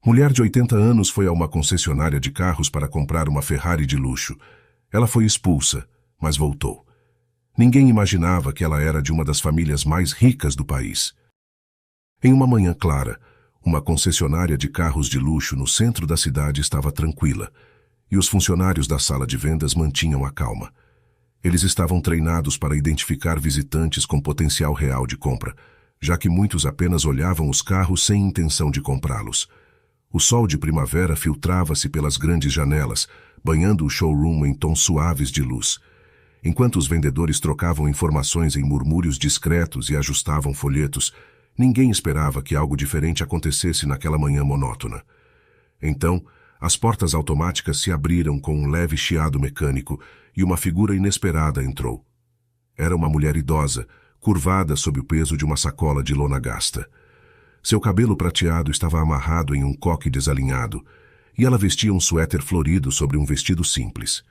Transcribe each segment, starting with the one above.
Mulher de 80 anos foi a uma concessionária de carros para comprar uma Ferrari de luxo. Ela foi expulsa, mas voltou. Ninguém imaginava que ela era de uma das famílias mais ricas do país. Em uma manhã clara, uma concessionária de carros de luxo no centro da cidade estava tranquila, e os funcionários da sala de vendas mantinham a calma. Eles estavam treinados para identificar visitantes com potencial real de compra, já que muitos apenas olhavam os carros sem intenção de comprá-los. O sol de primavera filtrava-se pelas grandes janelas, banhando o showroom em tons suaves de luz. Enquanto os vendedores trocavam informações em murmúrios discretos e ajustavam folhetos, ninguém esperava que algo diferente acontecesse naquela manhã monótona. Então, as portas automáticas se abriram com um leve chiado mecânico e uma figura inesperada entrou. Era uma mulher idosa, curvada sob o peso de uma sacola de lona gasta. Seu cabelo prateado estava amarrado em um coque desalinhado, e ela vestia um suéter florido sobre um vestido simples.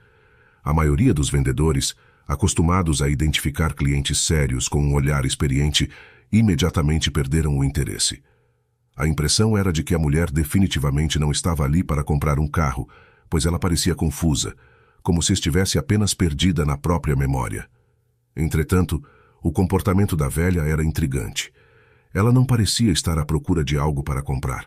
A maioria dos vendedores, acostumados a identificar clientes sérios com um olhar experiente, imediatamente perderam o interesse. A impressão era de que a mulher definitivamente não estava ali para comprar um carro, pois ela parecia confusa, como se estivesse apenas perdida na própria memória. Entretanto, o comportamento da velha era intrigante. Ela não parecia estar à procura de algo para comprar,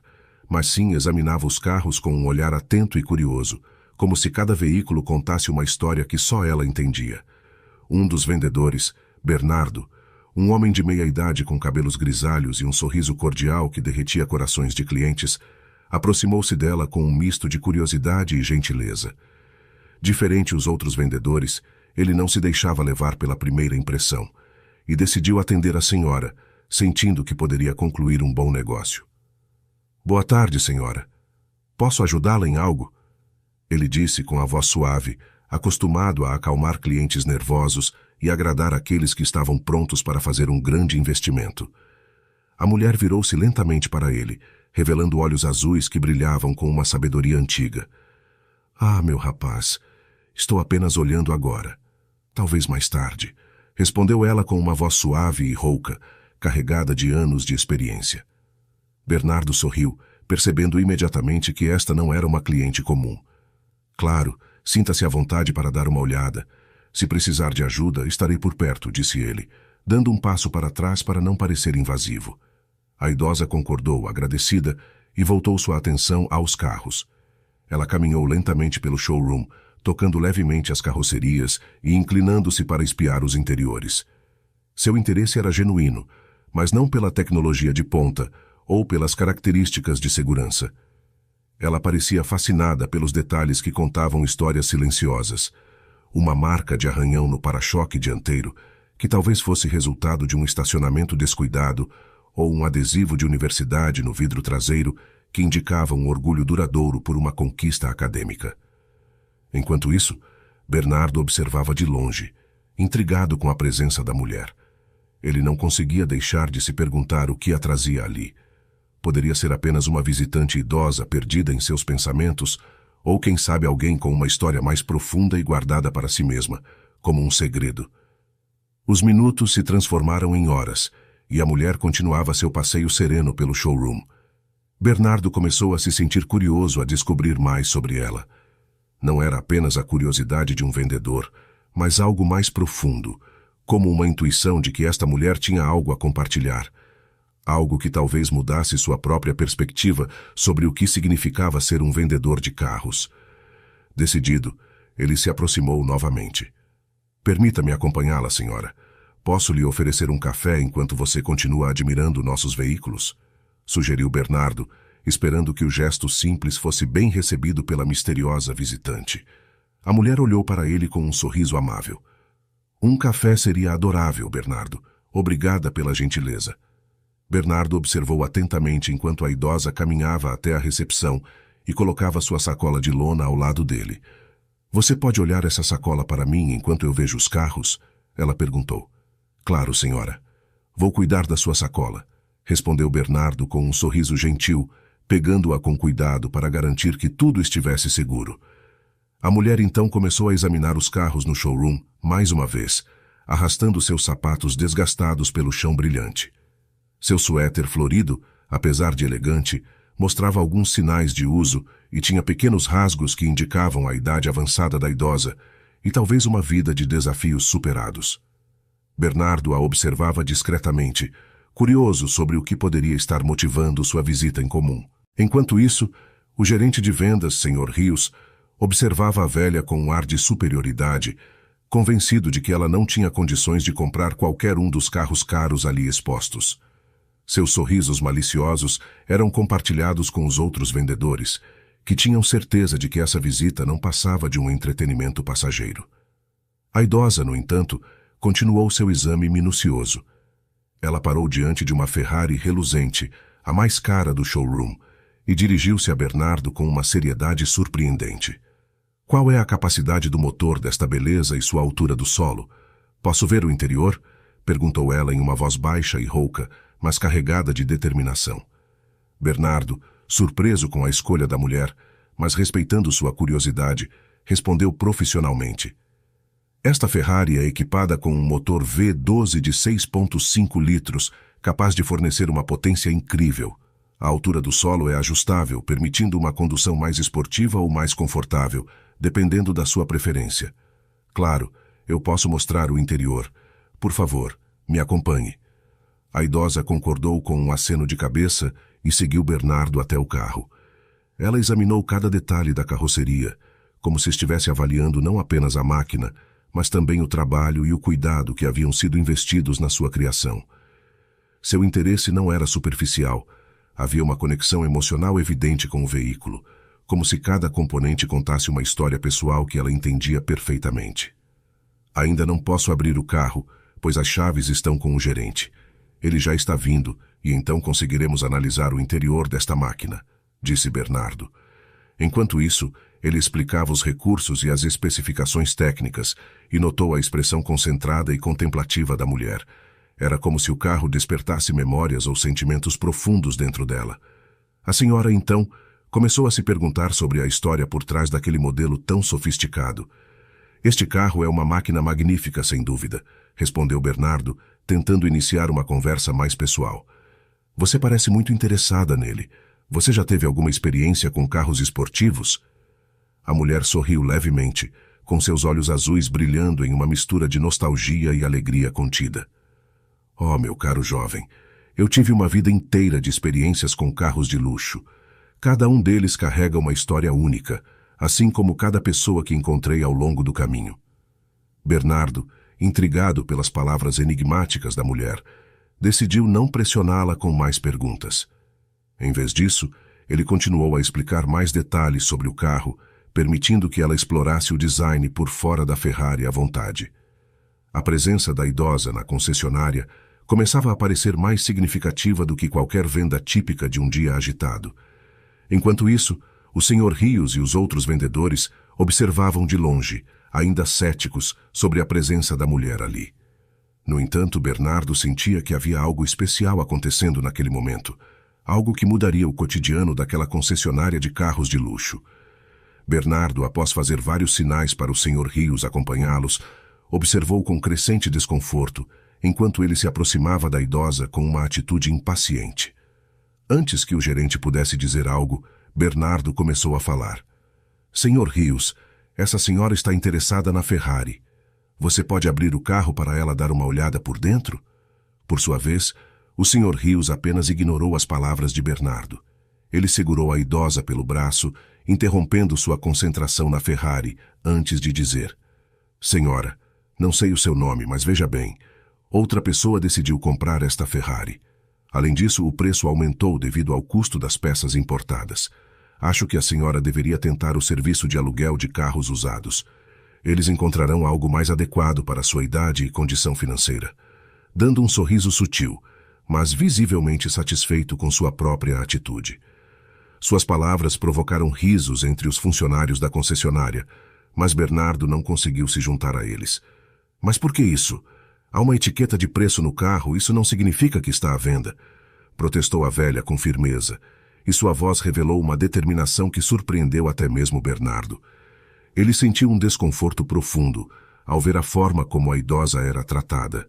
mas sim examinava os carros com um olhar atento e curioso, como se cada veículo contasse uma história que só ela entendia. Um dos vendedores, Bernardo, um homem de meia-idade com cabelos grisalhos e um sorriso cordial que derretia corações de clientes, aproximou-se dela com um misto de curiosidade e gentileza. Diferente os outros vendedores, ele não se deixava levar pela primeira impressão, e decidiu atender a senhora, sentindo que poderia concluir um bom negócio. "Boa tarde, senhora. Posso ajudá-la em algo?" Ele disse com a voz suave, acostumado a acalmar clientes nervosos e agradar aqueles que estavam prontos para fazer um grande investimento. A mulher virou-se lentamente para ele, revelando olhos azuis que brilhavam com uma sabedoria antiga. "Ah, meu rapaz, estou apenas olhando agora. Talvez mais tarde", respondeu ela com uma voz suave e rouca, carregada de anos de experiência. Bernardo sorriu, percebendo imediatamente que esta não era uma cliente comum. "Claro, sinta-se à vontade para dar uma olhada. Se precisar de ajuda, estarei por perto", disse ele, dando um passo para trás para não parecer invasivo. A idosa concordou, agradecida, e voltou sua atenção aos carros. Ela caminhou lentamente pelo showroom, tocando levemente as carrocerias e inclinando-se para espiar os interiores. Seu interesse era genuíno, mas não pela tecnologia de ponta ou pelas características de segurança. Ela parecia fascinada pelos detalhes que contavam histórias silenciosas. Uma marca de arranhão no para-choque dianteiro, que talvez fosse resultado de um estacionamento descuidado, ou um adesivo de universidade no vidro traseiro, que indicava um orgulho duradouro por uma conquista acadêmica. Enquanto isso, Bernardo observava de longe, intrigado com a presença da mulher. Ele não conseguia deixar de se perguntar o que a trazia ali. Poderia ser apenas uma visitante idosa perdida em seus pensamentos, ou quem sabe alguém com uma história mais profunda e guardada para si mesma, como um segredo. Os minutos se transformaram em horas, e a mulher continuava seu passeio sereno pelo showroom. Bernardo começou a se sentir curioso a descobrir mais sobre ela. Não era apenas a curiosidade de um vendedor, mas algo mais profundo, como uma intuição de que esta mulher tinha algo a compartilhar. Algo que talvez mudasse sua própria perspectiva sobre o que significava ser um vendedor de carros. Decidido, ele se aproximou novamente. "Permita-me acompanhá-la, senhora. Posso lhe oferecer um café enquanto você continua admirando nossos veículos?" sugeriu Bernardo, esperando que o gesto simples fosse bem recebido pela misteriosa visitante. A mulher olhou para ele com um sorriso amável. "Um café seria adorável, Bernardo. Obrigada pela gentileza." Bernardo observou atentamente enquanto a idosa caminhava até a recepção e colocava sua sacola de lona ao lado dele. "Você pode olhar essa sacola para mim enquanto eu vejo os carros?" ela perguntou. "Claro, senhora. Vou cuidar da sua sacola", respondeu Bernardo com um sorriso gentil, pegando-a com cuidado para garantir que tudo estivesse seguro. A mulher então começou a examinar os carros no showroom, mais uma vez, arrastando seus sapatos desgastados pelo chão brilhante. Seu suéter florido, apesar de elegante, mostrava alguns sinais de uso e tinha pequenos rasgos que indicavam a idade avançada da idosa e talvez uma vida de desafios superados. Bernardo a observava discretamente, curioso sobre o que poderia estar motivando sua visita em comum. Enquanto isso, o gerente de vendas, Sr. Rios, observava a velha com um ar de superioridade, convencido de que ela não tinha condições de comprar qualquer um dos carros caros ali expostos. Seus sorrisos maliciosos eram compartilhados com os outros vendedores, que tinham certeza de que essa visita não passava de um entretenimento passageiro. A idosa, no entanto, continuou seu exame minucioso. Ela parou diante de uma Ferrari reluzente, a mais cara do showroom, e dirigiu-se a Bernardo com uma seriedade surpreendente. Qual é a capacidade do motor desta beleza e sua altura do solo? Posso ver o interior? Perguntou ela em uma voz baixa e rouca, mas carregada de determinação. Bernardo, surpreso com a escolha da mulher, mas respeitando sua curiosidade, respondeu profissionalmente. Esta Ferrari é equipada com um motor V12 de 6,5 litros, capaz de fornecer uma potência incrível. A altura do solo é ajustável, permitindo uma condução mais esportiva ou mais confortável, dependendo da sua preferência. Claro, eu posso mostrar o interior. Por favor, me acompanhe. A idosa concordou com um aceno de cabeça e seguiu Bernardo até o carro. Ela examinou cada detalhe da carroceria, como se estivesse avaliando não apenas a máquina, mas também o trabalho e o cuidado que haviam sido investidos na sua criação. Seu interesse não era superficial. Havia uma conexão emocional evidente com o veículo, como se cada componente contasse uma história pessoal que ela entendia perfeitamente. Ainda não posso abrir o carro, pois as chaves estão com o gerente. Ele já está vindo, e então conseguiremos analisar o interior desta máquina, disse Bernardo. Enquanto isso, ele explicava os recursos e as especificações técnicas, e notou a expressão concentrada e contemplativa da mulher. Era como se o carro despertasse memórias ou sentimentos profundos dentro dela. A senhora, então, começou a se perguntar sobre a história por trás daquele modelo tão sofisticado. Este carro é uma máquina magnífica, sem dúvida, respondeu Bernardo, tentando iniciar uma conversa mais pessoal. Você parece muito interessada nele. Você já teve alguma experiência com carros esportivos? A mulher sorriu levemente, com seus olhos azuis brilhando em uma mistura de nostalgia e alegria contida. Oh, meu caro jovem, eu tive uma vida inteira de experiências com carros de luxo. Cada um deles carrega uma história única, assim como cada pessoa que encontrei ao longo do caminho. Bernardo, intrigado pelas palavras enigmáticas da mulher, decidiu não pressioná-la com mais perguntas. Em vez disso, ele continuou a explicar mais detalhes sobre o carro, permitindo que ela explorasse o design por fora da Ferrari à vontade. A presença da idosa na concessionária começava a parecer mais significativa do que qualquer venda típica de um dia agitado. Enquanto isso, o Sr. Rios e os outros vendedores observavam de longe, ainda céticos, sobre a presença da mulher ali. No entanto, Bernardo sentia que havia algo especial acontecendo naquele momento, algo que mudaria o cotidiano daquela concessionária de carros de luxo. Bernardo, após fazer vários sinais para o Sr. Rios acompanhá-los, observou com crescente desconforto, enquanto ele se aproximava da idosa com uma atitude impaciente. Antes que o gerente pudesse dizer algo, Bernardo começou a falar. Sr. Rios, essa senhora está interessada na Ferrari. Você pode abrir o carro para ela dar uma olhada por dentro? Por sua vez, o Sr. Rios apenas ignorou as palavras de Bernardo. Ele segurou a idosa pelo braço, interrompendo sua concentração na Ferrari, antes de dizer: Senhora, não sei o seu nome, mas veja bem, outra pessoa decidiu comprar esta Ferrari. Além disso, o preço aumentou devido ao custo das peças importadas. Acho que a senhora deveria tentar o serviço de aluguel de carros usados. Eles encontrarão algo mais adequado para sua idade e condição financeira. Dando um sorriso sutil, mas visivelmente satisfeito com sua própria atitude. Suas palavras provocaram risos entre os funcionários da concessionária, mas Bernardo não conseguiu se juntar a eles. Mas por que isso? Há uma etiqueta de preço no carro, isso não significa que está à venda, protestou a velha com firmeza, e sua voz revelou uma determinação que surpreendeu até mesmo Bernardo. Ele sentiu um desconforto profundo ao ver a forma como a idosa era tratada.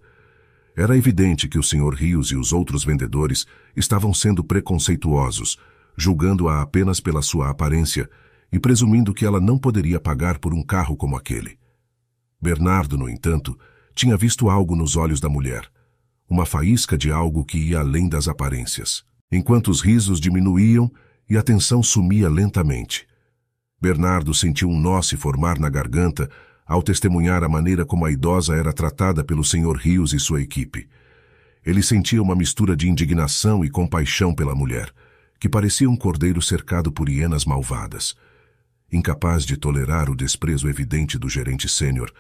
Era evidente que o Sr. Rios e os outros vendedores estavam sendo preconceituosos, julgando-a apenas pela sua aparência e presumindo que ela não poderia pagar por um carro como aquele. Bernardo, no entanto, tinha visto algo nos olhos da mulher, uma faísca de algo que ia além das aparências. Enquanto os risos diminuíam e a tensão sumia lentamente, Bernardo sentiu um nó se formar na garganta ao testemunhar a maneira como a idosa era tratada pelo Sr. Rios e sua equipe. Ele sentia uma mistura de indignação e compaixão pela mulher, que parecia um cordeiro cercado por hienas malvadas. Incapaz de tolerar o desprezo evidente do gerente sênior,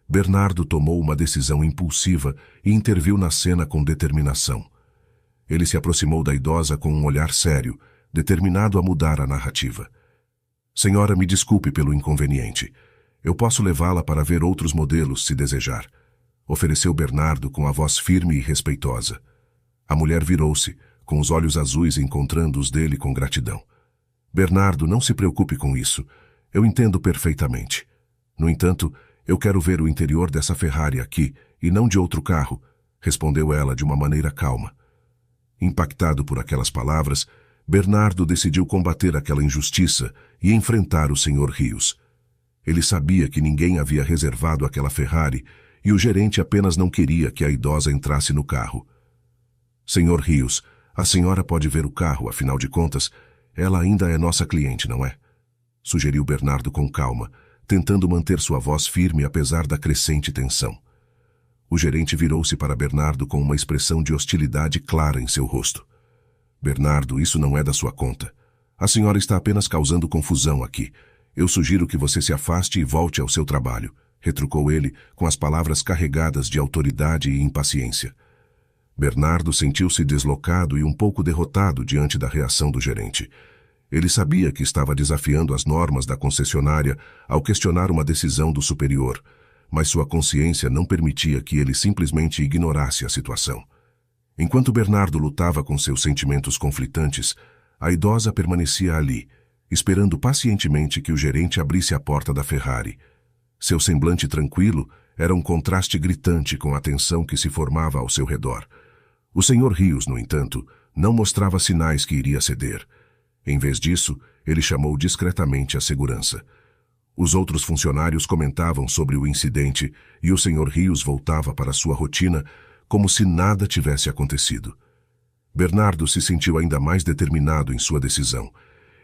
Bernardo tomou uma decisão impulsiva e interviu na cena com determinação. Ele se aproximou da idosa com um olhar sério, determinado a mudar a narrativa. Senhora, me desculpe pelo inconveniente. Eu posso levá-la para ver outros modelos, se desejar, ofereceu Bernardo com a voz firme e respeitosa. A mulher virou-se, com os olhos azuis encontrando os dele com gratidão. Bernardo, não se preocupe com isso. Eu entendo perfeitamente. No entanto, eu quero ver o interior dessa Ferrari aqui, e não de outro carro, respondeu ela de uma maneira calma. Impactado por aquelas palavras, Bernardo decidiu combater aquela injustiça e enfrentar o Sr. Rios. Ele sabia que ninguém havia reservado aquela Ferrari e o gerente apenas não queria que a idosa entrasse no carro. Sr. Rios, a senhora pode ver o carro, afinal de contas, ela ainda é nossa cliente, não é? Sugeriu Bernardo com calma, tentando manter sua voz firme apesar da crescente tensão. O gerente virou-se para Bernardo com uma expressão de hostilidade clara em seu rosto. Bernardo, isso não é da sua conta. A senhora está apenas causando confusão aqui. Eu sugiro que você se afaste e volte ao seu trabalho, retrucou ele com as palavras carregadas de autoridade e impaciência. Bernardo sentiu-se deslocado e um pouco derrotado diante da reação do gerente. Ele sabia que estava desafiando as normas da concessionária ao questionar uma decisão do superior, mas sua consciência não permitia que ele simplesmente ignorasse a situação. Enquanto Bernardo lutava com seus sentimentos conflitantes, a idosa permanecia ali, esperando pacientemente que o gerente abrisse a porta da Ferrari. Seu semblante tranquilo era um contraste gritante com a tensão que se formava ao seu redor. O Sr. Rios, no entanto, não mostrava sinais que iria ceder. Em vez disso, ele chamou discretamente a segurança. Os outros funcionários comentavam sobre o incidente e o Sr. Rios voltava para sua rotina como se nada tivesse acontecido. Bernardo se sentiu ainda mais determinado em sua decisão.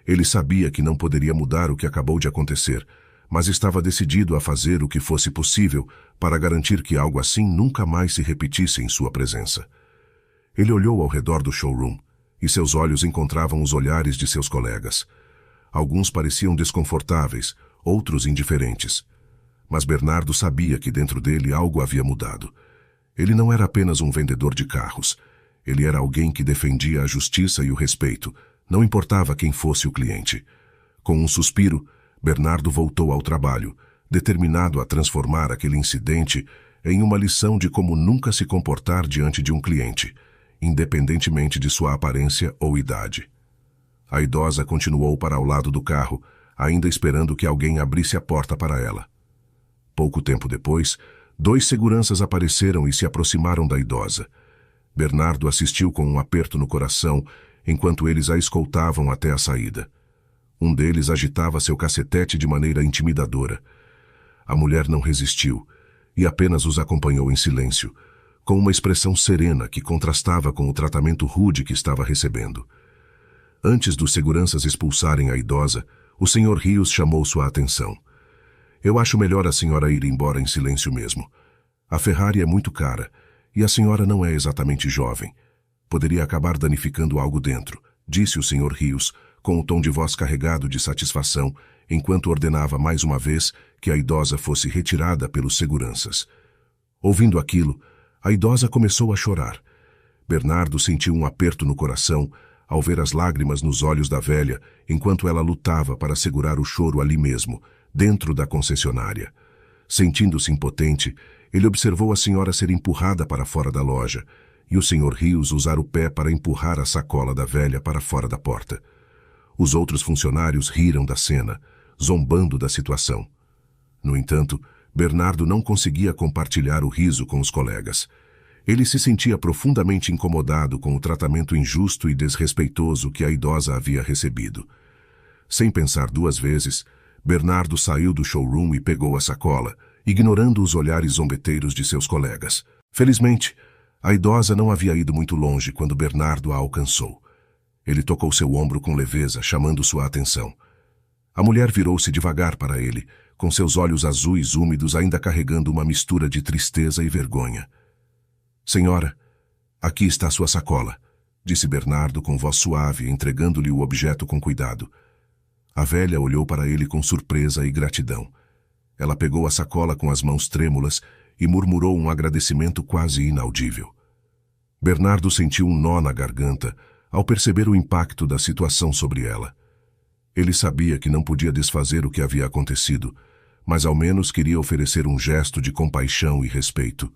Ele sabia que não poderia mudar o que acabou de acontecer, mas estava decidido a fazer o que fosse possível para garantir que algo assim nunca mais se repetisse em sua presença. Ele olhou ao redor do showroom, e seus olhos encontravam os olhares de seus colegas. Alguns pareciam desconfortáveis, outros indiferentes. Mas Bernardo sabia que dentro dele algo havia mudado. Ele não era apenas um vendedor de carros. Ele era alguém que defendia a justiça e o respeito, não importava quem fosse o cliente. Com um suspiro, Bernardo voltou ao trabalho, determinado a transformar aquele incidente em uma lição de como nunca se comportar diante de um cliente, independentemente de sua aparência ou idade. A idosa continuou para ao lado do carro, ainda esperando que alguém abrisse a porta para ela. Pouco tempo depois, 2 seguranças apareceram e se aproximaram da idosa. Bernardo assistiu com um aperto no coração enquanto eles a escoltavam até a saída. Um deles agitava seu cacetete de maneira intimidadora. A mulher não resistiu e apenas os acompanhou em silêncio, com uma expressão serena que contrastava com o tratamento rude que estava recebendo. Antes dos seguranças expulsarem a idosa, o Sr. Rios chamou sua atenção. Eu acho melhor a senhora ir embora em silêncio mesmo. A Ferrari é muito cara e a senhora não é exatamente jovem. Poderia acabar danificando algo dentro, disse o Sr. Rios, com o tom de voz carregado de satisfação, enquanto ordenava mais uma vez que a idosa fosse retirada pelos seguranças. Ouvindo aquilo, a idosa começou a chorar. Bernardo sentiu um aperto no coração ao ver as lágrimas nos olhos da velha, enquanto ela lutava para segurar o choro ali mesmo, dentro da concessionária. Sentindo-se impotente, ele observou a senhora ser empurrada para fora da loja, e o Sr. Rios usar o pé para empurrar a sacola da velha para fora da porta. Os outros funcionários riram da cena, zombando da situação. No entanto, Bernardo não conseguia compartilhar o riso com os colegas. Ele se sentia profundamente incomodado com o tratamento injusto e desrespeitoso que a idosa havia recebido. Sem pensar duas vezes, Bernardo saiu do showroom e pegou a sacola, ignorando os olhares zombeteiros de seus colegas. Felizmente, a idosa não havia ido muito longe quando Bernardo a alcançou. Ele tocou seu ombro com leveza, chamando sua atenção. A mulher virou-se devagar para ele, com seus olhos azuis úmidos ainda carregando uma mistura de tristeza e vergonha. Senhora, aqui está sua sacola, disse Bernardo com voz suave, entregando-lhe o objeto com cuidado. A velha olhou para ele com surpresa e gratidão. Ela pegou a sacola com as mãos trêmulas e murmurou um agradecimento quase inaudível. Bernardo sentiu um nó na garganta ao perceber o impacto da situação sobre ela. Ele sabia que não podia desfazer o que havia acontecido, mas ao menos queria oferecer um gesto de compaixão e respeito.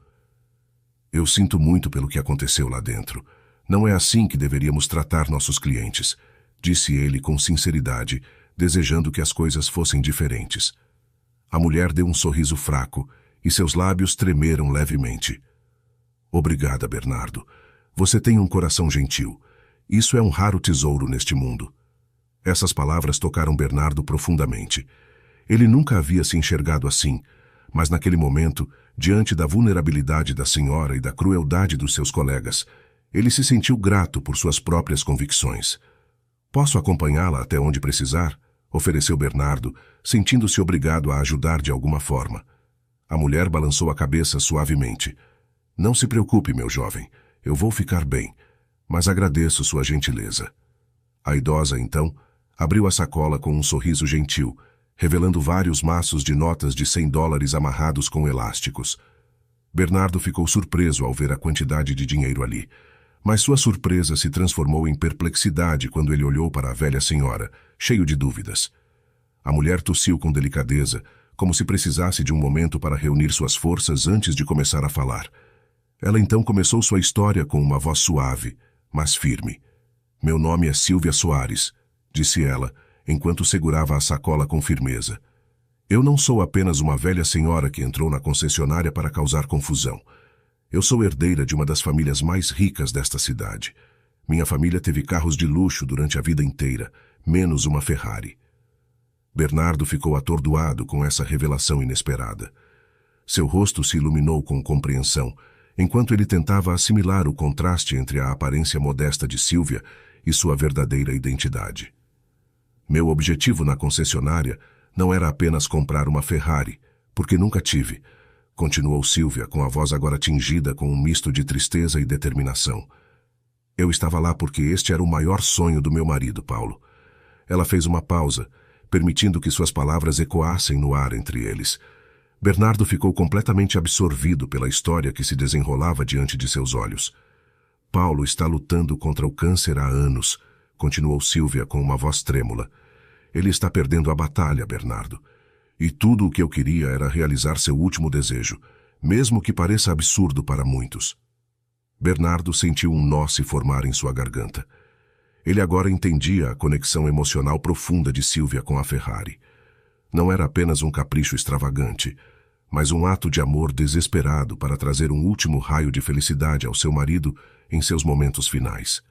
Eu sinto muito pelo que aconteceu lá dentro. Não é assim que deveríamos tratar nossos clientes, disse ele com sinceridade, desejando que as coisas fossem diferentes. A mulher deu um sorriso fraco e seus lábios tremeram levemente. Obrigada, Bernardo. Você tem um coração gentil. Isso é um raro tesouro neste mundo. Essas palavras tocaram Bernardo profundamente. Ele nunca havia se enxergado assim, mas naquele momento, diante da vulnerabilidade da senhora e da crueldade dos seus colegas, ele se sentiu grato por suas próprias convicções. Posso acompanhá-la até onde precisar? Ofereceu Bernardo, sentindo-se obrigado a ajudar de alguma forma. A mulher balançou a cabeça suavemente. Não se preocupe, meu jovem, eu vou ficar bem, mas agradeço sua gentileza. A idosa, então, abriu a sacola com um sorriso gentil, revelando vários maços de notas de $100 amarrados com elásticos. Bernardo ficou surpreso ao ver a quantidade de dinheiro ali, mas sua surpresa se transformou em perplexidade quando ele olhou para a velha senhora, cheio de dúvidas. A mulher tossiu com delicadeza, como se precisasse de um momento para reunir suas forças antes de começar a falar. Ela então começou sua história com uma voz suave, mas firme. Meu nome é Silvia Soares, disse ela, enquanto segurava a sacola com firmeza. Eu não sou apenas uma velha senhora que entrou na concessionária para causar confusão. Eu sou herdeira de uma das famílias mais ricas desta cidade. Minha família teve carros de luxo durante a vida inteira, menos uma Ferrari. Bernardo ficou atordoado com essa revelação inesperada. Seu rosto se iluminou com compreensão, enquanto ele tentava assimilar o contraste entre a aparência modesta de Silvia e sua verdadeira identidade. Meu objetivo na concessionária não era apenas comprar uma Ferrari, porque nunca tive, continuou Silvia com a voz agora tingida com um misto de tristeza e determinação. Eu estava lá porque este era o maior sonho do meu marido, Paulo. Ela fez uma pausa, permitindo que suas palavras ecoassem no ar entre eles. Bernardo ficou completamente absorvido pela história que se desenrolava diante de seus olhos. Paulo está lutando contra o câncer há anos, continuou Silvia com uma voz trêmula. Ele está perdendo a batalha, Bernardo. E tudo o que eu queria era realizar seu último desejo, mesmo que pareça absurdo para muitos. Bernardo sentiu um nó se formar em sua garganta. Ele agora entendia a conexão emocional profunda de Silvia com a Ferrari. Não era apenas um capricho extravagante, mas um ato de amor desesperado para trazer um último raio de felicidade ao seu marido em seus momentos finais.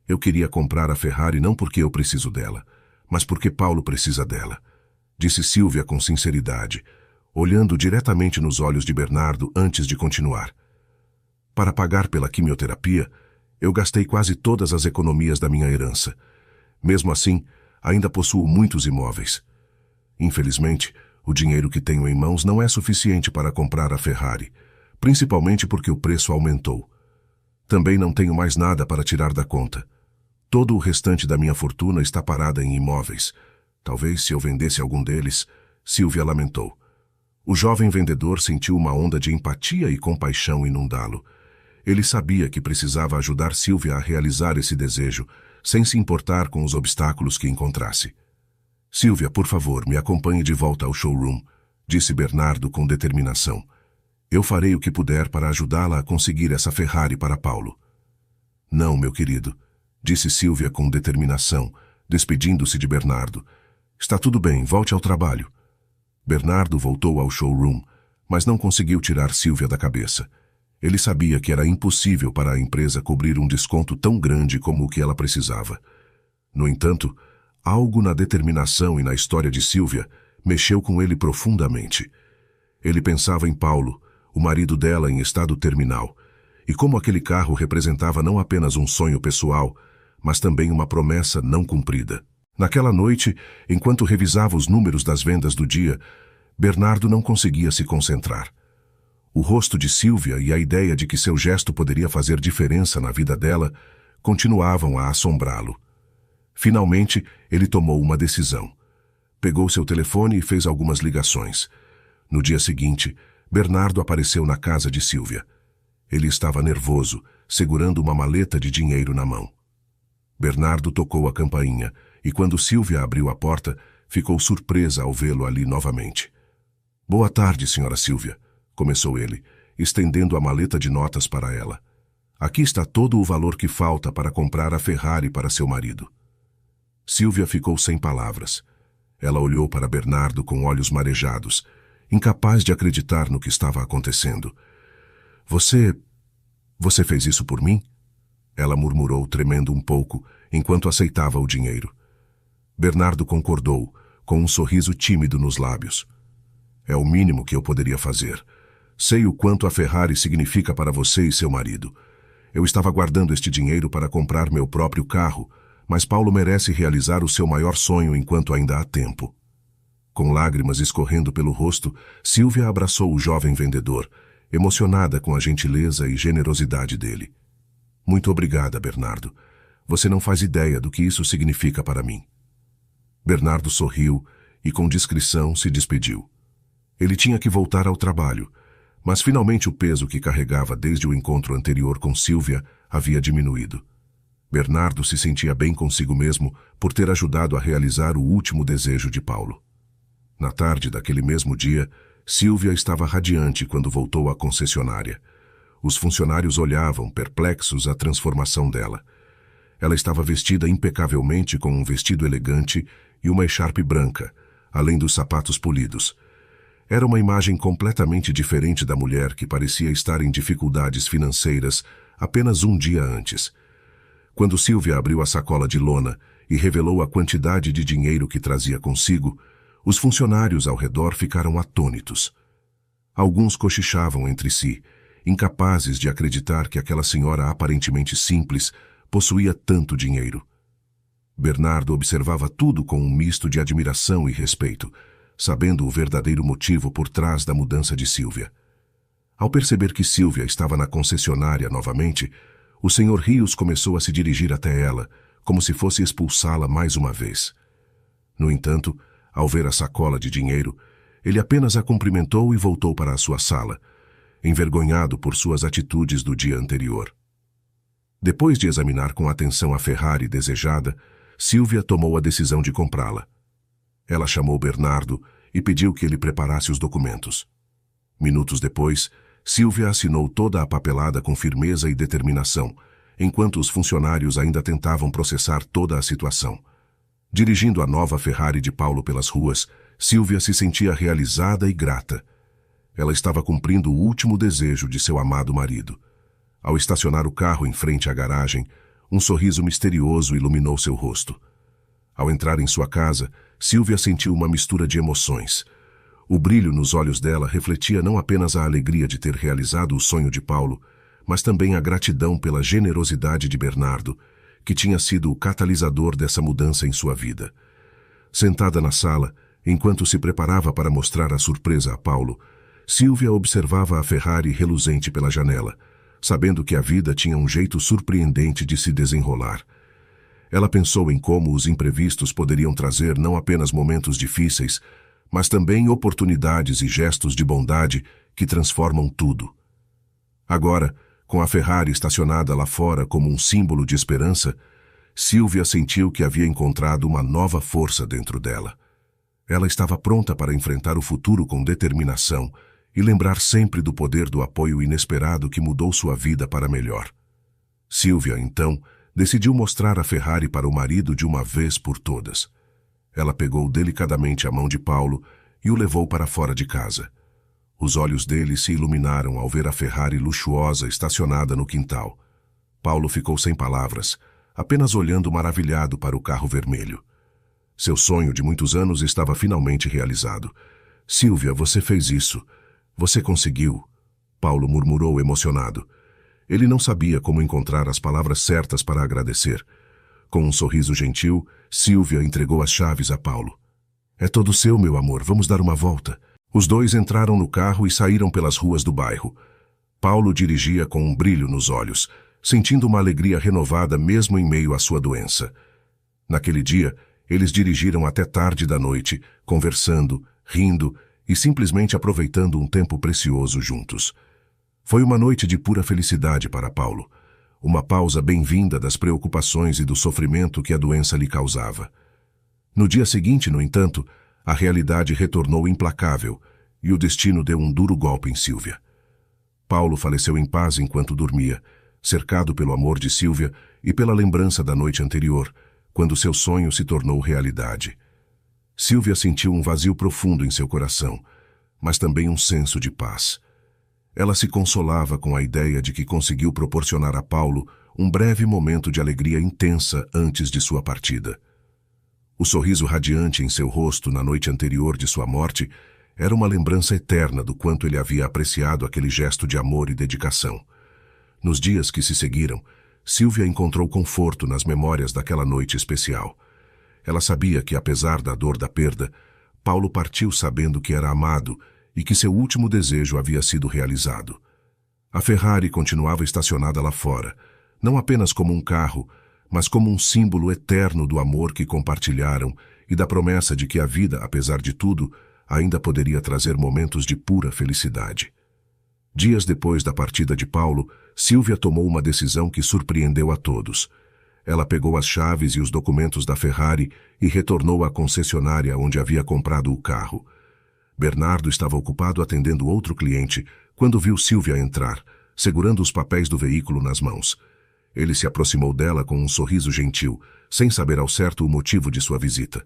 Eu queria comprar a Ferrari não porque eu preciso dela, mas porque Paulo precisa dela, disse Silvia com sinceridade, olhando diretamente nos olhos de Bernardo antes de continuar. Para pagar pela quimioterapia, eu gastei quase todas as economias da minha herança. Mesmo assim, ainda possuo muitos imóveis. Infelizmente, o dinheiro que tenho em mãos não é suficiente para comprar a Ferrari, principalmente porque o preço aumentou. Também não tenho mais nada para tirar da conta. Todo o restante da minha fortuna está parada em imóveis. Talvez se eu vendesse algum deles, Silvia lamentou. O jovem vendedor sentiu uma onda de empatia e compaixão inundá-lo. Ele sabia que precisava ajudar Silvia a realizar esse desejo, sem se importar com os obstáculos que encontrasse. Silvia, por favor, me acompanhe de volta ao showroom, disse Bernardo com determinação. Eu farei o que puder para ajudá-la a conseguir essa Ferrari para Paulo. Não, meu querido, disse Silvia com determinação, despedindo-se de Bernardo. Está tudo bem, volte ao trabalho. Bernardo voltou ao showroom, mas não conseguiu tirar Silvia da cabeça. Ele sabia que era impossível para a empresa cobrir um desconto tão grande como o que ela precisava. No entanto, algo na determinação e na história de Sílvia mexeu com ele profundamente. Ele pensava em Paulo, o marido dela em estado terminal, e como aquele carro representava não apenas um sonho pessoal, mas também uma promessa não cumprida. Naquela noite, enquanto revisava os números das vendas do dia, Bernardo não conseguia se concentrar. O rosto de Sílvia e a ideia de que seu gesto poderia fazer diferença na vida dela continuavam a assombrá-lo. Finalmente, ele tomou uma decisão. Pegou seu telefone e fez algumas ligações. No dia seguinte, Bernardo apareceu na casa de Sílvia. Ele estava nervoso, segurando uma maleta de dinheiro na mão. Bernardo tocou a campainha e, quando Sílvia abriu a porta, ficou surpresa ao vê-lo ali novamente. "Boa tarde, senhora Sílvia", começou ele, estendendo a maleta de notas para ela. "Aqui está todo o valor que falta para comprar a Ferrari para seu marido." Sílvia ficou sem palavras. Ela olhou para Bernardo com olhos marejados, incapaz de acreditar no que estava acontecendo. Você fez isso por mim?" Ela murmurou, tremendo um pouco, enquanto aceitava o dinheiro. Bernardo concordou, com um sorriso tímido nos lábios. "É o mínimo que eu poderia fazer. Sei o quanto a Ferrari significa para você e seu marido. Eu estava guardando este dinheiro para comprar meu próprio carro, mas Paulo merece realizar o seu maior sonho enquanto ainda há tempo." Com lágrimas escorrendo pelo rosto, Sílvia abraçou o jovem vendedor, emocionada com a gentileza e generosidade dele. "Muito obrigada, Bernardo. Você não faz ideia do que isso significa para mim." Bernardo sorriu e, com discrição, se despediu. Ele tinha que voltar ao trabalho, mas finalmente o peso que carregava desde o encontro anterior com Sílvia havia diminuído. Bernardo se sentia bem consigo mesmo por ter ajudado a realizar o último desejo de Paulo. Na tarde daquele mesmo dia, Sílvia estava radiante quando voltou à concessionária. Os funcionários olhavam, perplexos, a transformação dela. Ela estava vestida impecavelmente com um vestido elegante e uma echarpe branca, além dos sapatos polidos. Era uma imagem completamente diferente da mulher que parecia estar em dificuldades financeiras apenas um dia antes. Quando Sílvia abriu a sacola de lona e revelou a quantidade de dinheiro que trazia consigo, os funcionários ao redor ficaram atônitos. Alguns cochichavam entre si, incapazes de acreditar que aquela senhora aparentemente simples possuía tanto dinheiro. Bernardo observava tudo com um misto de admiração e respeito, sabendo o verdadeiro motivo por trás da mudança de Sílvia. Ao perceber que Sílvia estava na concessionária novamente, o Sr. Rios começou a se dirigir até ela, como se fosse expulsá-la mais uma vez. No entanto, ao ver a sacola de dinheiro, ele apenas a cumprimentou e voltou para a sua sala, envergonhado por suas atitudes do dia anterior. Depois de examinar com atenção a Ferrari desejada, Sílvia tomou a decisão de comprá-la. Ela chamou Bernardo e pediu que ele preparasse os documentos. Minutos depois, Sílvia assinou toda a papelada com firmeza e determinação, enquanto os funcionários ainda tentavam processar toda a situação. Dirigindo a nova Ferrari de Paulo pelas ruas, Sílvia se sentia realizada e grata. Ela estava cumprindo o último desejo de seu amado marido. Ao estacionar o carro em frente à garagem, um sorriso misterioso iluminou seu rosto. Ao entrar em sua casa, Sílvia sentiu uma mistura de emoções. O brilho nos olhos dela refletia não apenas a alegria de ter realizado o sonho de Paulo, mas também a gratidão pela generosidade de Bernardo, que tinha sido o catalisador dessa mudança em sua vida. Sentada na sala, enquanto se preparava para mostrar a surpresa a Paulo, Sílvia observava a Ferrari reluzente pela janela, sabendo que a vida tinha um jeito surpreendente de se desenrolar. Ela pensou em como os imprevistos poderiam trazer não apenas momentos difíceis, mas também oportunidades e gestos de bondade que transformam tudo. Agora, com a Ferrari estacionada lá fora como um símbolo de esperança, Sílvia sentiu que havia encontrado uma nova força dentro dela. Ela estava pronta para enfrentar o futuro com determinação e lembrar sempre do poder do apoio inesperado que mudou sua vida para melhor. Sílvia, então, decidiu mostrar a Ferrari para o marido de uma vez por todas. Ela pegou delicadamente a mão de Paulo e o levou para fora de casa. Os olhos dele se iluminaram ao ver a Ferrari luxuosa estacionada no quintal. Paulo ficou sem palavras, apenas olhando maravilhado para o carro vermelho. Seu sonho de muitos anos estava finalmente realizado. Sílvia, você fez isso. Você conseguiu. Paulo murmurou emocionado. Ele não sabia como encontrar as palavras certas para agradecer. Com um sorriso gentil, Sílvia entregou as chaves a Paulo. É todo seu, meu amor, vamos dar uma volta. Os dois entraram no carro e saíram pelas ruas do bairro. Paulo dirigia com um brilho nos olhos, sentindo uma alegria renovada mesmo em meio à sua doença. Naquele dia, eles dirigiram até tarde da noite, conversando, rindo e simplesmente aproveitando um tempo precioso juntos. Foi uma noite de pura felicidade para Paulo, uma pausa bem-vinda das preocupações e do sofrimento que a doença lhe causava. No dia seguinte, no entanto, a realidade retornou implacável e o destino deu um duro golpe em Sílvia. Paulo faleceu em paz enquanto dormia, cercado pelo amor de Sílvia e pela lembrança da noite anterior, quando seu sonho se tornou realidade. Sílvia sentiu um vazio profundo em seu coração, mas também um senso de paz. Ela se consolava com a ideia de que conseguiu proporcionar a Paulo um breve momento de alegria intensa antes de sua partida. O sorriso radiante em seu rosto na noite anterior de sua morte era uma lembrança eterna do quanto ele havia apreciado aquele gesto de amor e dedicação. Nos dias que se seguiram, Sílvia encontrou conforto nas memórias daquela noite especial. Ela sabia que, apesar da dor da perda, Paulo partiu sabendo que era amado e que seu último desejo havia sido realizado. A Ferrari continuava estacionada lá fora, não apenas como um carro, mas como um símbolo eterno do amor que compartilharam e da promessa de que a vida, apesar de tudo, ainda poderia trazer momentos de pura felicidade. Dias depois da partida de Paulo, Sílvia tomou uma decisão que surpreendeu a todos. Ela pegou as chaves e os documentos da Ferrari e retornou à concessionária onde havia comprado o carro. Bernardo estava ocupado atendendo outro cliente quando viu Sílvia entrar, segurando os papéis do veículo nas mãos. Ele se aproximou dela com um sorriso gentil, sem saber ao certo o motivo de sua visita.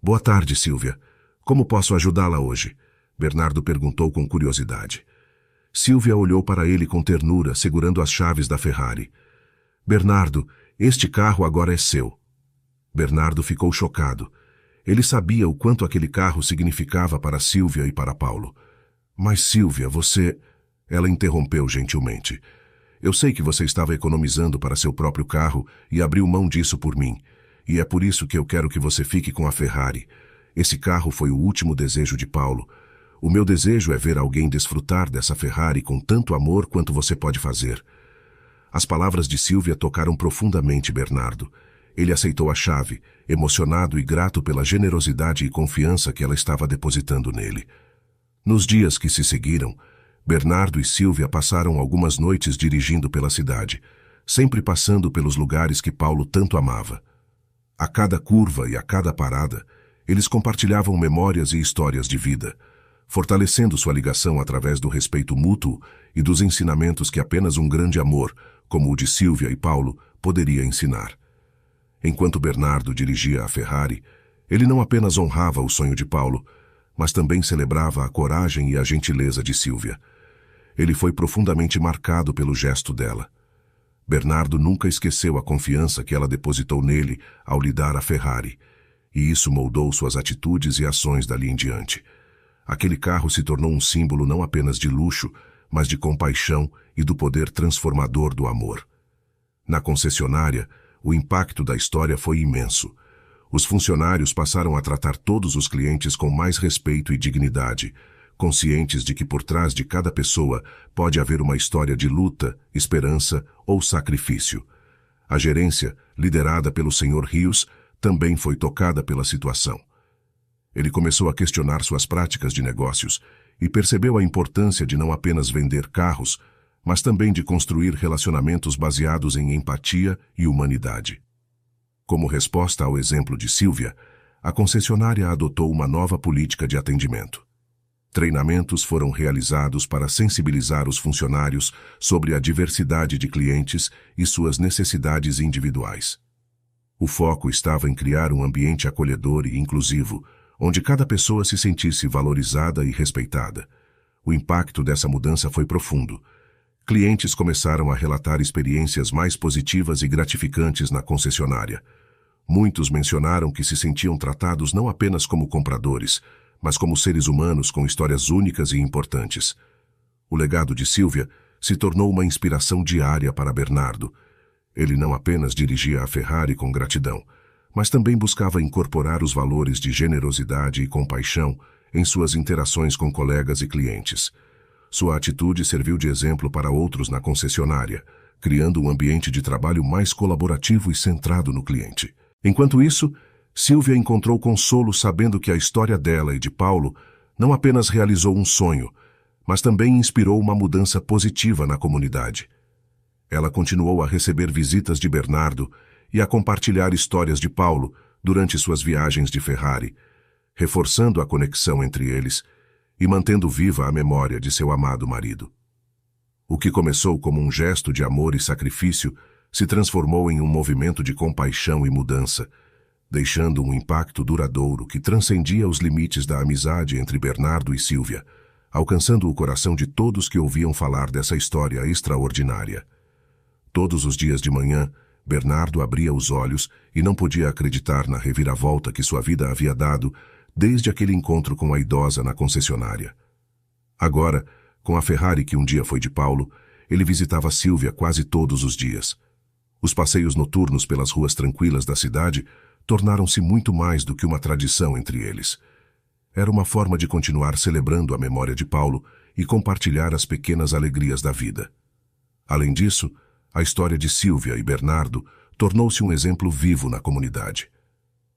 Boa tarde, Sílvia. Como posso ajudá-la hoje? Bernardo perguntou com curiosidade. Sílvia olhou para ele com ternura, segurando as chaves da Ferrari. Bernardo, este carro agora é seu. Bernardo ficou chocado. Ele sabia o quanto aquele carro significava para Sílvia e para Paulo. Mas Sílvia, você... Ela interrompeu gentilmente. Eu sei que você estava economizando para seu próprio carro e abriu mão disso por mim. E é por isso que eu quero que você fique com a Ferrari. Esse carro foi o último desejo de Paulo. O meu desejo é ver alguém desfrutar dessa Ferrari com tanto amor quanto você pode fazer. As palavras de Sílvia tocaram profundamente Bernardo. Ele aceitou a chave, emocionado e grato pela generosidade e confiança que ela estava depositando nele. Nos dias que se seguiram, Bernardo e Sílvia passaram algumas noites dirigindo pela cidade, sempre passando pelos lugares que Paulo tanto amava. A cada curva e a cada parada, eles compartilhavam memórias e histórias de vida, fortalecendo sua ligação através do respeito mútuo e dos ensinamentos que apenas um grande amor, como o de Sílvia e Paulo, poderia ensinar. Enquanto Bernardo dirigia a Ferrari, ele não apenas honrava o sonho de Paulo, mas também celebrava a coragem e a gentileza de Sílvia. Ele foi profundamente marcado pelo gesto dela. Bernardo nunca esqueceu a confiança que ela depositou nele ao lhe dar a Ferrari, e isso moldou suas atitudes e ações dali em diante. Aquele carro se tornou um símbolo não apenas de luxo, mas de compaixão e do poder transformador do amor. Na concessionária, o impacto da história foi imenso. Os funcionários passaram a tratar todos os clientes com mais respeito e dignidade, conscientes de que por trás de cada pessoa pode haver uma história de luta, esperança ou sacrifício. A gerência, liderada pelo Sr. Rios, também foi tocada pela situação. Ele começou a questionar suas práticas de negócios e percebeu a importância de não apenas vender carros, mas também de construir relacionamentos baseados em empatia e humanidade. Como resposta ao exemplo de Sílvia, a concessionária adotou uma nova política de atendimento. Treinamentos foram realizados para sensibilizar os funcionários sobre a diversidade de clientes e suas necessidades individuais. O foco estava em criar um ambiente acolhedor e inclusivo, onde cada pessoa se sentisse valorizada e respeitada. O impacto dessa mudança foi profundo. Clientes começaram a relatar experiências mais positivas e gratificantes na concessionária. Muitos mencionaram que se sentiam tratados não apenas como compradores, mas como seres humanos com histórias únicas e importantes. O legado de Silvia se tornou uma inspiração diária para Bernardo. Ele não apenas dirigia a Ferrari com gratidão, mas também buscava incorporar os valores de generosidade e compaixão em suas interações com colegas e clientes. Sua atitude serviu de exemplo para outros na concessionária, criando um ambiente de trabalho mais colaborativo e centrado no cliente. Enquanto isso, Silvia encontrou consolo sabendo que a história dela e de Paulo não apenas realizou um sonho, mas também inspirou uma mudança positiva na comunidade. Ela continuou a receber visitas de Bernardo e a compartilhar histórias de Paulo durante suas viagens de Ferrari, reforçando a conexão entre eles e mantendo viva a memória de seu amado marido. O que começou como um gesto de amor e sacrifício se transformou em um movimento de compaixão e mudança, deixando um impacto duradouro que transcendia os limites da amizade entre Bernardo e Silvia, alcançando o coração de todos que ouviam falar dessa história extraordinária. Todos os dias de manhã, Bernardo abria os olhos e não podia acreditar na reviravolta que sua vida havia dado desde aquele encontro com a idosa na concessionária. Agora, com a Ferrari que um dia foi de Paulo, ele visitava Silvia quase todos os dias. Os passeios noturnos pelas ruas tranquilas da cidade tornaram-se muito mais do que uma tradição entre eles. Era uma forma de continuar celebrando a memória de Paulo e compartilhar as pequenas alegrias da vida. Além disso, a história de Silvia e Bernardo tornou-se um exemplo vivo na comunidade.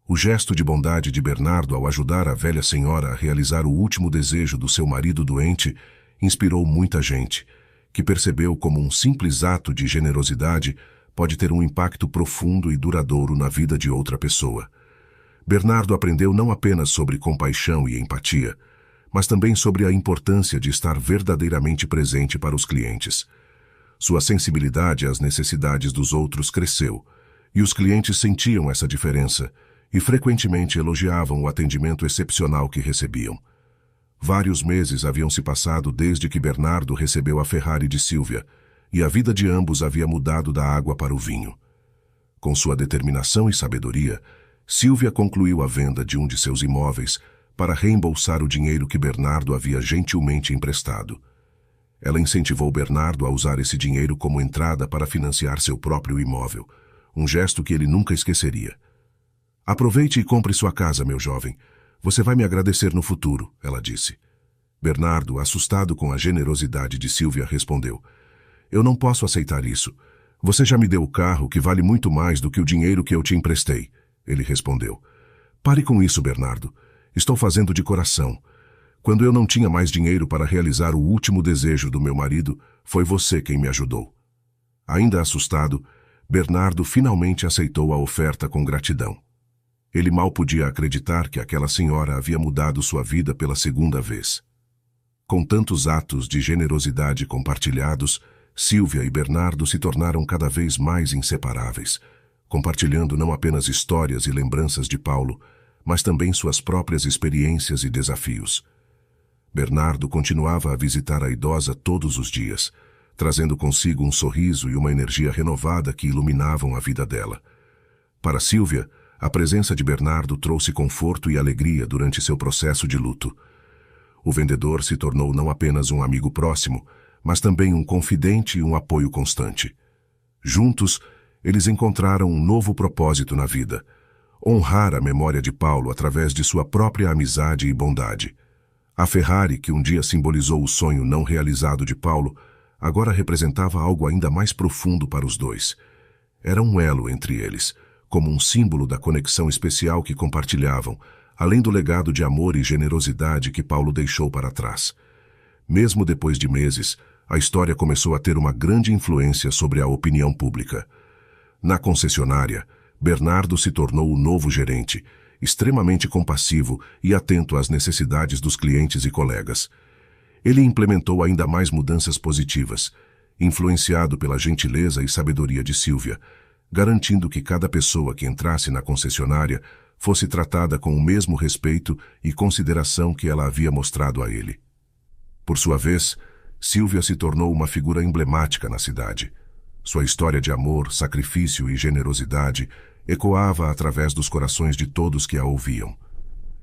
O gesto de bondade de Bernardo ao ajudar a velha senhora a realizar o último desejo do seu marido doente inspirou muita gente, que percebeu como um simples ato de generosidade pode ter um impacto profundo e duradouro na vida de outra pessoa. Bernardo aprendeu não apenas sobre compaixão e empatia, mas também sobre a importância de estar verdadeiramente presente para os clientes. Sua sensibilidade às necessidades dos outros cresceu, e os clientes sentiam essa diferença e frequentemente elogiavam o atendimento excepcional que recebiam. Vários meses haviam se passado desde que Bernardo recebeu a Ferrari de Silvia, e a vida de ambos havia mudado da água para o vinho. Com sua determinação e sabedoria, Silvia concluiu a venda de um de seus imóveis para reembolsar o dinheiro que Bernardo havia gentilmente emprestado. Ela incentivou Bernardo a usar esse dinheiro como entrada para financiar seu próprio imóvel, um gesto que ele nunca esqueceria. "Aproveite e compre sua casa, meu jovem. Você vai me agradecer no futuro", ela disse. Bernardo, assustado com a generosidade de Silvia, respondeu: "Eu não posso aceitar isso. Você já me deu o carro, que vale muito mais do que o dinheiro que eu te emprestei", ele respondeu. "Pare com isso, Bernardo. Estou fazendo de coração. Quando eu não tinha mais dinheiro para realizar o último desejo do meu marido, foi você quem me ajudou." Ainda assustado, Bernardo finalmente aceitou a oferta com gratidão. Ele mal podia acreditar que aquela senhora havia mudado sua vida pela segunda vez. Com tantos atos de generosidade compartilhados, Silvia e Bernardo se tornaram cada vez mais inseparáveis, compartilhando não apenas histórias e lembranças de Paulo, mas também suas próprias experiências e desafios. Bernardo continuava a visitar a idosa todos os dias, trazendo consigo um sorriso e uma energia renovada que iluminavam a vida dela. Para Silvia, a presença de Bernardo trouxe conforto e alegria durante seu processo de luto. O vendedor se tornou não apenas um amigo próximo, mas também um confidente e um apoio constante. Juntos, eles encontraram um novo propósito na vida: honrar a memória de Paulo através de sua própria amizade e bondade. A Ferrari, que um dia simbolizou o sonho não realizado de Paulo, agora representava algo ainda mais profundo para os dois. Era um elo entre eles, como um símbolo da conexão especial que compartilhavam, além do legado de amor e generosidade que Paulo deixou para trás. Mesmo depois de meses, a história começou a ter uma grande influência sobre a opinião pública. Na concessionária, Bernardo se tornou o novo gerente, extremamente compassivo e atento às necessidades dos clientes e colegas. Ele implementou ainda mais mudanças positivas, influenciado pela gentileza e sabedoria de Silvia, garantindo que cada pessoa que entrasse na concessionária fosse tratada com o mesmo respeito e consideração que ela havia mostrado a ele. Por sua vez, Sílvia se tornou uma figura emblemática na cidade. Sua história de amor, sacrifício e generosidade ecoava através dos corações de todos que a ouviam.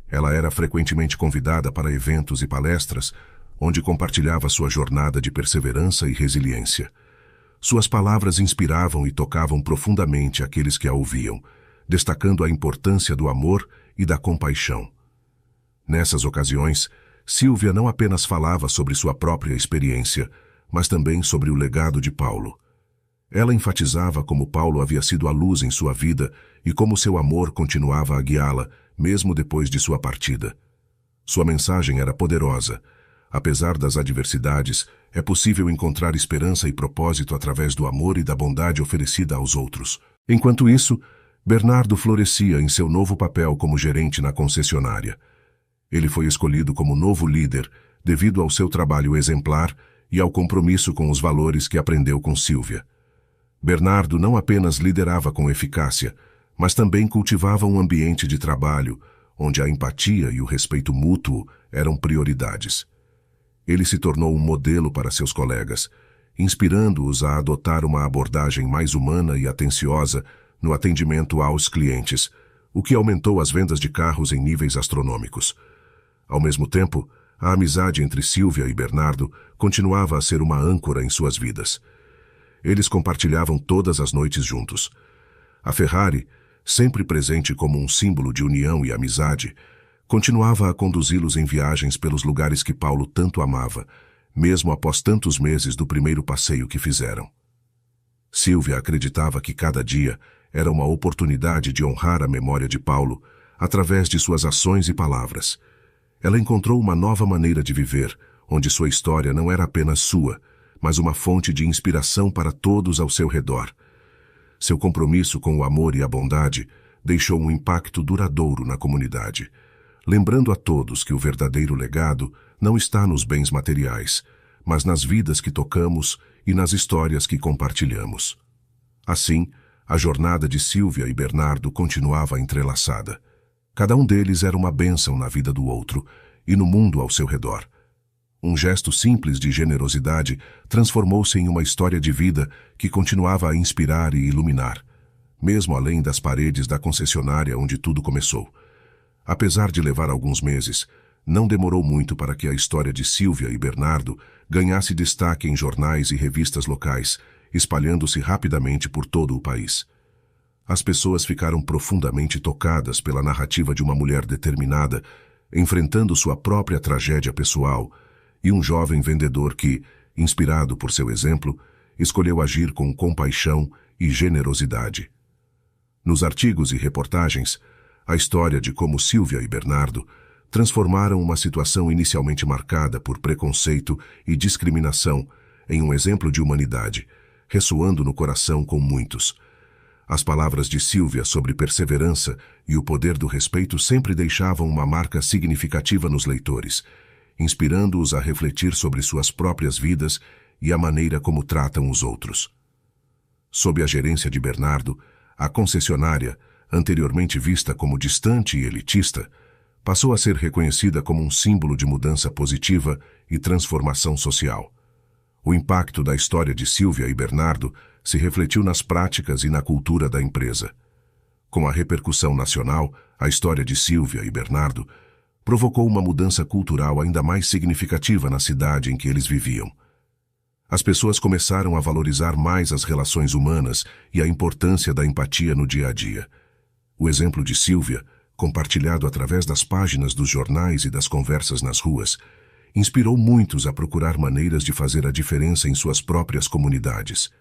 Ela era frequentemente convidada para eventos e palestras, onde compartilhava sua jornada de perseverança e resiliência. Suas palavras inspiravam e tocavam profundamente aqueles que a ouviam, destacando a importância do amor e da compaixão. Nessas ocasiões, Sílvia não apenas falava sobre sua própria experiência, mas também sobre o legado de Paulo. Ela enfatizava como Paulo havia sido a luz em sua vida e como seu amor continuava a guiá-la, mesmo depois de sua partida. Sua mensagem era poderosa. Apesar das adversidades, é possível encontrar esperança e propósito através do amor e da bondade oferecida aos outros. Enquanto isso, Bernardo florescia em seu novo papel como gerente na concessionária. Ele foi escolhido como novo líder devido ao seu trabalho exemplar e ao compromisso com os valores que aprendeu com Sílvia. Bernardo não apenas liderava com eficácia, mas também cultivava um ambiente de trabalho onde a empatia e o respeito mútuo eram prioridades. Ele se tornou um modelo para seus colegas, inspirando-os a adotar uma abordagem mais humana e atenciosa no atendimento aos clientes, o que aumentou as vendas de carros em níveis astronômicos. Ao mesmo tempo, a amizade entre Sílvia e Bernardo continuava a ser uma âncora em suas vidas. Eles compartilhavam todas as noites juntos. A Ferrari, sempre presente como um símbolo de união e amizade, continuava a conduzi-los em viagens pelos lugares que Paulo tanto amava, mesmo após tantos meses do primeiro passeio que fizeram. Sílvia acreditava que cada dia era uma oportunidade de honrar a memória de Paulo através de suas ações e palavras. Ela encontrou uma nova maneira de viver, onde sua história não era apenas sua, mas uma fonte de inspiração para todos ao seu redor. Seu compromisso com o amor e a bondade deixou um impacto duradouro na comunidade, lembrando a todos que o verdadeiro legado não está nos bens materiais, mas nas vidas que tocamos e nas histórias que compartilhamos. Assim, a jornada de Sílvia e Bernardo continuava entrelaçada. Cada um deles era uma bênção na vida do outro e no mundo ao seu redor. Um gesto simples de generosidade transformou-se em uma história de vida que continuava a inspirar e iluminar, mesmo além das paredes da concessionária onde tudo começou. Apesar de levar alguns meses, não demorou muito para que a história de Sílvia e Bernardo ganhasse destaque em jornais e revistas locais, espalhando-se rapidamente por todo o país. As pessoas ficaram profundamente tocadas pela narrativa de uma mulher determinada, enfrentando sua própria tragédia pessoal, e um jovem vendedor que, inspirado por seu exemplo, escolheu agir com compaixão e generosidade. Nos artigos e reportagens, a história de como Sílvia e Bernardo transformaram uma situação inicialmente marcada por preconceito e discriminação em um exemplo de humanidade, ressoando no coração com muitos. As palavras de Sílvia sobre perseverança e o poder do respeito sempre deixavam uma marca significativa nos leitores, inspirando-os a refletir sobre suas próprias vidas e a maneira como tratam os outros. Sob a gerência de Bernardo, a concessionária, anteriormente vista como distante e elitista, passou a ser reconhecida como um símbolo de mudança positiva e transformação social. O impacto da história de Sílvia e Bernardo se refletiu nas práticas e na cultura da empresa. Com a repercussão nacional, a história de Sílvia e Bernardo provocou uma mudança cultural ainda mais significativa na cidade em que eles viviam. As pessoas começaram a valorizar mais as relações humanas e a importância da empatia no dia a dia. O exemplo de Sílvia, compartilhado através das páginas dos jornais e das conversas nas ruas, inspirou muitos a procurar maneiras de fazer a diferença em suas próprias comunidades.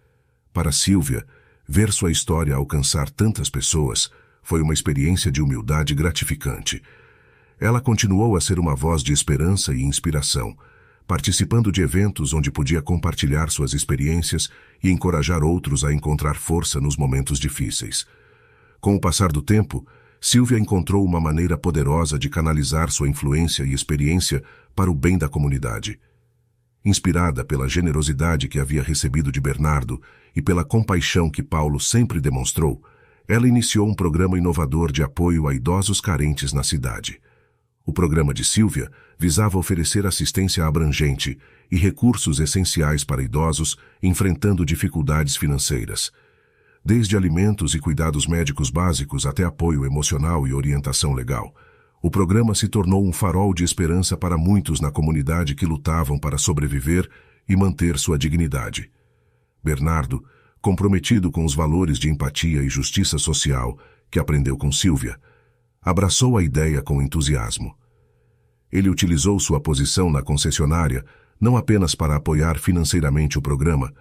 Para Sílvia, ver sua história alcançar tantas pessoas foi uma experiência de humildade gratificante. Ela continuou a ser uma voz de esperança e inspiração, participando de eventos onde podia compartilhar suas experiências e encorajar outros a encontrar força nos momentos difíceis. Com o passar do tempo, Sílvia encontrou uma maneira poderosa de canalizar sua influência e experiência para o bem da comunidade. Inspirada pela generosidade que havia recebido de Bernardo e pela compaixão que Paulo sempre demonstrou, ela iniciou um programa inovador de apoio a idosos carentes na cidade. O programa de Sílvia visava oferecer assistência abrangente e recursos essenciais para idosos enfrentando dificuldades financeiras. Desde alimentos e cuidados médicos básicos até apoio emocional e orientação legal, o programa se tornou um farol de esperança para muitos na comunidade que lutavam para sobreviver e manter sua dignidade. Bernardo, comprometido com os valores de empatia e justiça social que aprendeu com Sílvia, abraçou a ideia com entusiasmo. Ele utilizou sua posição na concessionária não apenas para apoiar financeiramente o programa,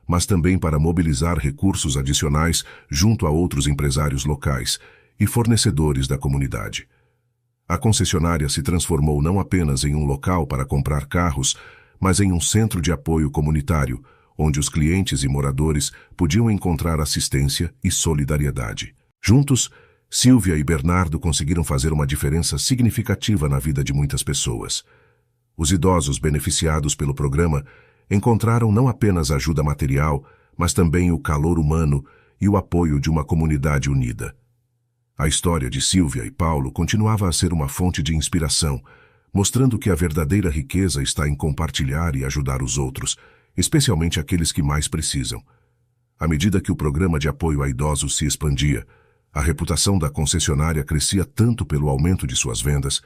mas também para mobilizar recursos adicionais junto a outros empresários locais e fornecedores da comunidade. A concessionária se transformou não apenas em um local para comprar carros, mas em um centro de apoio comunitário, onde os clientes e moradores podiam encontrar assistência e solidariedade. Juntos, Sílvia e Bernardo conseguiram fazer uma diferença significativa na vida de muitas pessoas. Os idosos beneficiados pelo programa encontraram não apenas ajuda material, mas também o calor humano e o apoio de uma comunidade unida. A história de Sílvia e Paulo continuava a ser uma fonte de inspiração, mostrando que a verdadeira riqueza está em compartilhar e ajudar os outros, especialmente aqueles que mais precisam. À medida que o programa de apoio a idosos se expandia, a reputação da concessionária crescia tanto pelo aumento de suas vendas,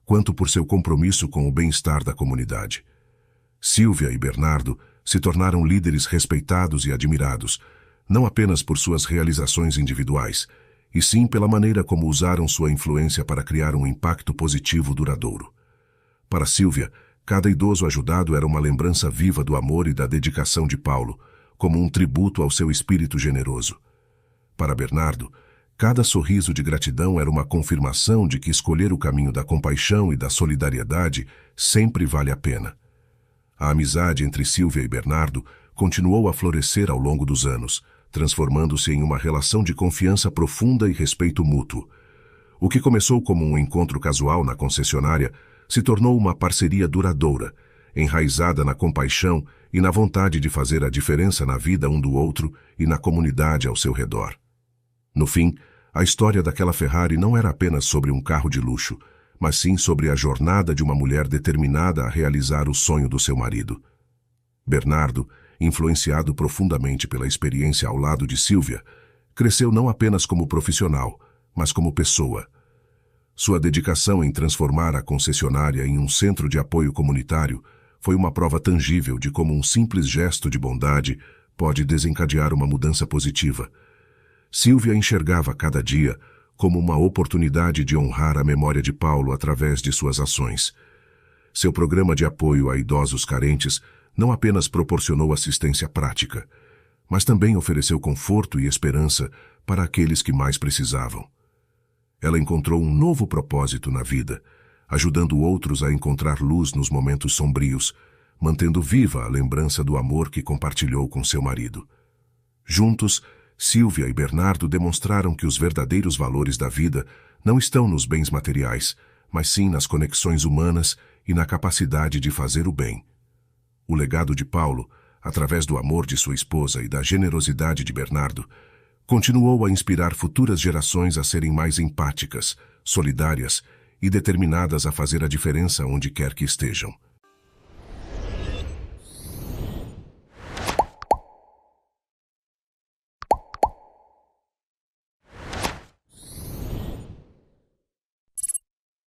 quanto por seu compromisso com o bem-estar da comunidade. Sílvia e Bernardo se tornaram líderes respeitados e admirados, não apenas por suas realizações individuais, e sim pela maneira como usaram sua influência para criar um impacto positivo duradouro. Para Sílvia, cada idoso ajudado era uma lembrança viva do amor e da dedicação de Paulo, como um tributo ao seu espírito generoso. Para Bernardo, cada sorriso de gratidão era uma confirmação de que escolher o caminho da compaixão e da solidariedade sempre vale a pena. A amizade entre Sílvia e Bernardo continuou a florescer ao longo dos anos, transformando-se em uma relação de confiança profunda e respeito mútuo. O que começou como um encontro casual na concessionária se tornou uma parceria duradoura, enraizada na compaixão e na vontade de fazer a diferença na vida um do outro e na comunidade ao seu redor. No fim, a história daquela Ferrari não era apenas sobre um carro de luxo, mas sim sobre a jornada de uma mulher determinada a realizar o sonho do seu marido. Bernardo, influenciado profundamente pela experiência ao lado de Sílvia, cresceu não apenas como profissional, mas como pessoa. Sua dedicação em transformar a concessionária em um centro de apoio comunitário foi uma prova tangível de como um simples gesto de bondade pode desencadear uma mudança positiva. Sílvia enxergava cada dia como uma oportunidade de honrar a memória de Paulo através de suas ações. Seu programa de apoio a idosos carentes não apenas proporcionou assistência prática, mas também ofereceu conforto e esperança para aqueles que mais precisavam. Ela encontrou um novo propósito na vida, ajudando outros a encontrar luz nos momentos sombrios, mantendo viva a lembrança do amor que compartilhou com seu marido. Juntos, Sílvia e Bernardo demonstraram que os verdadeiros valores da vida não estão nos bens materiais, mas sim nas conexões humanas e na capacidade de fazer o bem. O legado de Paulo, através do amor de sua esposa e da generosidade de Bernardo, continuou a inspirar futuras gerações a serem mais empáticas, solidárias e determinadas a fazer a diferença onde quer que estejam.